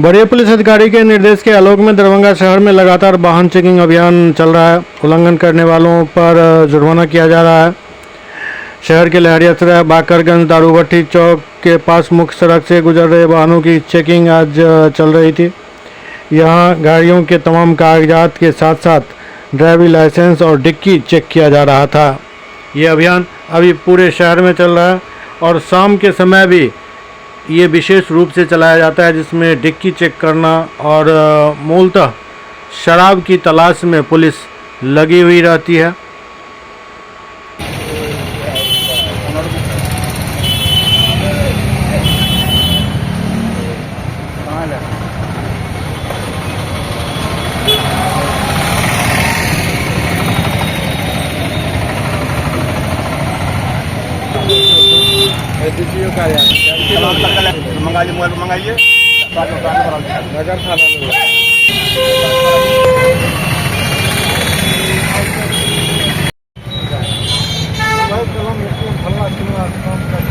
बड़े पुलिस अधिकारी के निर्देश के आलोक में दरभंगा शहर में लगातार वाहन चेकिंग अभियान चल रहा है। उल्लंघन करने वालों पर जुर्माना किया जा रहा है। शहर के लहरियासराय बाकरगंज दारूभट्टी चौक के पास मुख्य सड़क से गुजर रहे वाहनों की चेकिंग आज चल रही थी। यहां गाड़ियों के तमाम कागजात के साथ साथ ड्राइविंग लाइसेंस और डिक्की चेक किया जा रहा था। ये अभियान अभी पूरे शहर में चल रहा है और शाम के समय भी ये विशेष रूप से चलाया जाता है, जिसमें डिक्की चेक करना और मूलतः शराब की तलाश में पुलिस लगी हुई रहती है। मंगाइए, मोबाइल मंगाइए, नगर थाना में